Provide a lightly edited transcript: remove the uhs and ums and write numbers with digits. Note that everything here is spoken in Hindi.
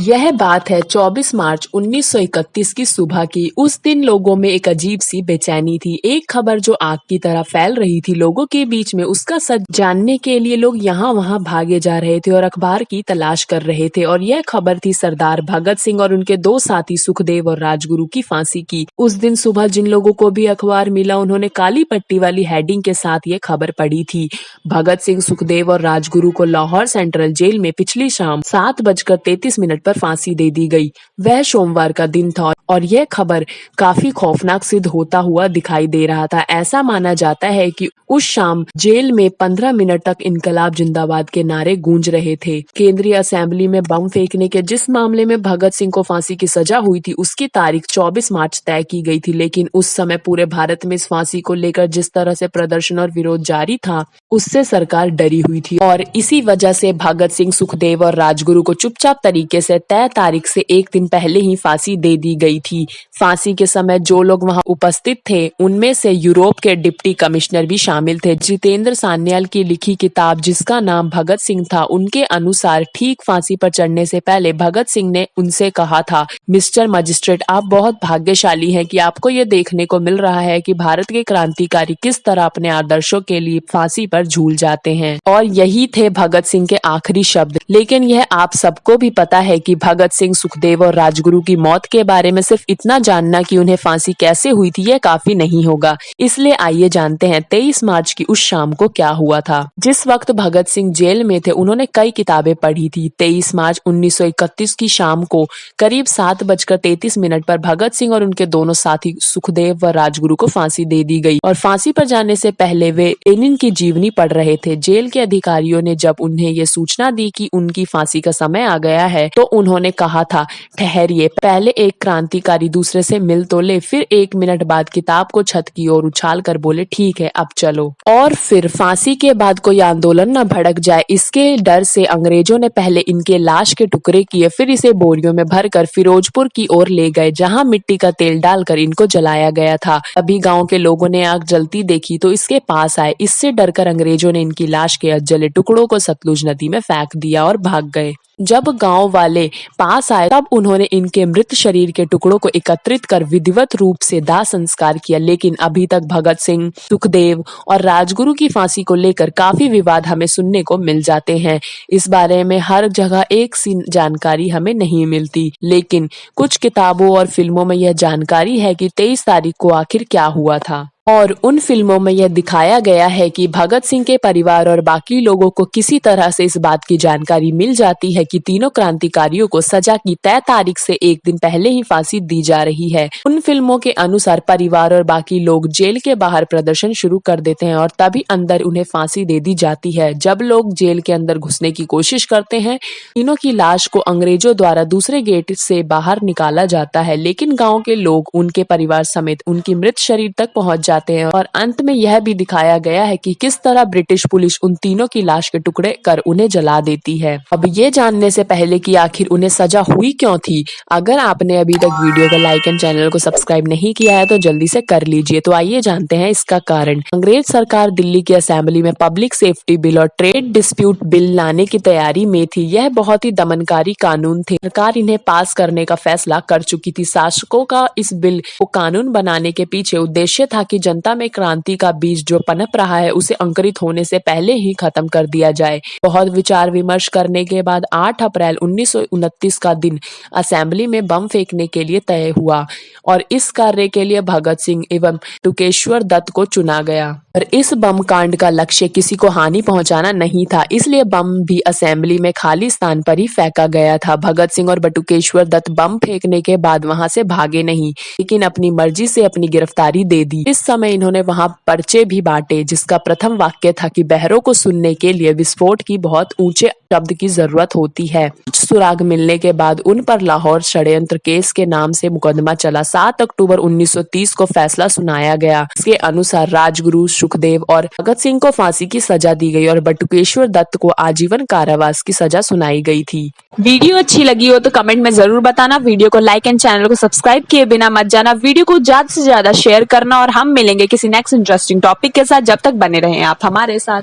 यह बात है 24 मार्च 1931 की सुबह की। उस दिन लोगों में एक अजीब सी बेचैनी थी। एक खबर जो आग की तरह फैल रही थी लोगों के बीच में, उसका सच जानने के लिए लोग यहाँ वहाँ भागे जा रहे थे और अखबार की तलाश कर रहे थे। और यह खबर थी सरदार भगत सिंह और उनके दो साथी सुखदेव और राजगुरु की फांसी की। उस दिन सुबह जिन लोगों को भी अखबार मिला, उन्होंने काली पट्टी वाली हेडिंग के साथ ये खबर पढ़ी थी। भगत सिंह, सुखदेव और राजगुरु को लाहौर सेंट्रल जेल में पिछली शाम 7:33 पर फांसी दे दी गई। वह सोमवार का दिन था और यह खबर काफी खौफनाक सिद्ध होता हुआ दिखाई दे रहा था। ऐसा माना जाता है कि उस शाम जेल में 15 मिनट तक इनकलाब जिंदाबाद के नारे गूंज रहे थे। केंद्रीय असेंबली में बम फेंकने के जिस मामले में भगत सिंह को फांसी की सजा हुई थी, उसकी तारीख 24 मार्च तय की गई थी। लेकिन उस समय पूरे भारत में इस फांसी को लेकर जिस तरह से प्रदर्शन और विरोध जारी था, उससे सरकार डरी हुई थी और इसी वजह से भगत सिंह, सुखदेव और राजगुरु को चुपचाप तरीके से तय तारीख से एक दिन पहले ही फांसी दे दी गई थी। फांसी के समय जो लोग वहां उपस्थित थे, उनमें से यूरोप के डिप्टी कमिश्नर भी शामिल थे। जितेंद्र सान्याल की लिखी किताब जिसका नाम भगत सिंह था, उनके अनुसार ठीक फांसी पर चढ़ने से पहले भगत सिंह ने उनसे कहा था, मिस्टर मजिस्ट्रेट, आप बहुत भाग्यशाली हैं कि आपको ये देखने को मिल रहा है कि भारत के क्रांतिकारी किस तरह अपने आदर्शों के लिए फांसी पर झूल जाते हैं। और यही थे भगत सिंह के आखिरी शब्द। लेकिन यह आप सबको भी पता है कि भगत सिंह, सुखदेव और राजगुरु की मौत के बारे में सिर्फ इतना जानना कि उन्हें फांसी कैसे हुई थी, यह काफी नहीं होगा। इसलिए आइए जानते हैं 23 मार्च की उस शाम को क्या हुआ था। जिस वक्त भगत सिंह जेल में थे, उन्होंने कई किताबें पढ़ी थी। 23 मार्च 1931 की शाम को करीब 7:33 पर भगत सिंह और उनके दोनों साथी सुखदेव व राजगुरु को फांसी दे दी गई और फांसी पर जाने से पहले वे लेनिन की जीवनी पढ़ रहे थे। जेल के अधिकारियों ने जब उन्हें ये सूचना दी कि उनकी फांसी का समय आ गया है, तो उन्होंने कहा था, ठहरिए, पहले एक क्रांतिकारी दूसरे से मिल तो ले। फिर 1 मिनट बाद किताब को छत की ओर उछाल कर बोले, ठीक है, अब चलो। और फिर फांसी के बाद कोई आंदोलन न भड़क जाए, इसके डर से अंग्रेजों ने पहले इनके लाश के टुकड़े किए, फिर इसे बोरियों में भरकर फिरोजपुर की ओर ले गए, जहां मिट्टी का तेल डालकर इनको जलाया गया था। अभी गांव के लोगों ने आग जलती देखी तो इसके पास आए। इससे डरकर अंग्रेजों ने इनकी लाश के अधजले टुकड़ों को सतलुज नदी में फेंक दिया और भाग गए। जब गांव वाले पास आए, तब उन्होंने इनके मृत शरीर के टुकड़ों को एकत्रित कर विधिवत रूप से दाह संस्कार किया। लेकिन अभी तक भगत सिंह, सुखदेव और राजगुरु की फांसी को लेकर काफी विवाद हमें सुनने को मिल जाते हैं। इस बारे में हर जगह एक सी जानकारी हमें नहीं मिलती, लेकिन कुछ किताबों और फिल्मों में यह जानकारी है कि 23 तारीख को आखिर क्या हुआ था। और उन फिल्मों में यह दिखाया गया है कि भगत सिंह के परिवार और बाकी लोगों को किसी तरह से इस बात की जानकारी मिल जाती है कि तीनों क्रांतिकारियों को सजा की तय तारीख से एक दिन पहले ही फांसी दी जा रही है। उन फिल्मों के अनुसार परिवार और बाकी लोग जेल के बाहर प्रदर्शन शुरू कर देते हैं और तभी अंदर उन्हें फांसी दे दी जाती है। जब लोग जेल के अंदर घुसने की कोशिश करते हैं, तीनों की लाश को अंग्रेजों द्वारा दूसरे गेट से बाहर निकाला जाता है, लेकिन गाँव के लोग उनके परिवार समेत उनकी मृत शरीर तक पहुंच जाते हैं। और अंत में यह भी दिखाया गया है कि किस तरह ब्रिटिश पुलिस उन तीनों की लाश के टुकड़े कर उन्हें जला देती है। अब ये जानने से पहले कि आखिर उन्हें सजा हुई क्यों थी, अगर आपने अभी तक वीडियो को लाइक एंड चैनल को सब्सक्राइब नहीं किया है तो जल्दी से कर लीजिए। तो आइए जानते हैं इसका कारण। अंग्रेज सरकार दिल्ली की असेंबली में पब्लिक सेफ्टी बिल और ट्रेड डिस्प्यूट बिल लाने की तैयारी में थी। यह बहुत ही दमनकारी कानून थे। सरकार इन्हें पास करने का फैसला कर चुकी थी। शासकों का इस बिल को कानून बनाने के पीछे उद्देश्य था कि जनता में क्रांति का बीज जो पनप रहा है, उसे अंकुरित होने से पहले ही खत्म कर दिया जाए। बहुत विचार विमर्श करने के बाद 8 अप्रैल 1929 का दिन असेंबली में बम फेंकने के लिए तय हुआ और इस कार्य के लिए भगत सिंह एवं टुकेश्वर दत्त को चुना गया। और इस बम कांड का लक्ष्य किसी को हानि पहुंचाना नहीं था, इसलिए बम भी असेंबली में खाली स्थान पर ही फेंका गया था। भगत सिंह और बटुकेश्वर दत्त बम फेंकने के बाद वहां से भागे नहीं, लेकिन अपनी मर्जी से अपनी गिरफ्तारी दे दी। इस समय इन्होंने वहां पर्चे भी बांटे, जिसका प्रथम वाक्य था कि बहरों को सुनने के लिए विस्फोट की बहुत ऊंचे शब्द की जरूरत होती है। कुछ सुराग मिलने के बाद उन पर लाहौर षड्यंत्र केस के नाम से मुकदमा चला। 7 अक्टूबर 1930 को फैसला सुनाया गया। इसके अनुसार राजगुरु, सुखदेव और भगत सिंह को फांसी की सजा दी गई और बटुकेश्वर दत्त को आजीवन कारावास की सजा सुनाई गई थी। वीडियो अच्छी लगी हो तो कमेंट में जरूर बताना। वीडियो को लाइक एंड चैनल को सब्सक्राइब किए बिना मत जाना। वीडियो को ज्यादा से ज्यादा शेयर करना और हम मिलेंगे किसी नेक्स्ट इंटरेस्टिंग टॉपिक के साथ। जब तक बने रहें आप हमारे साथ।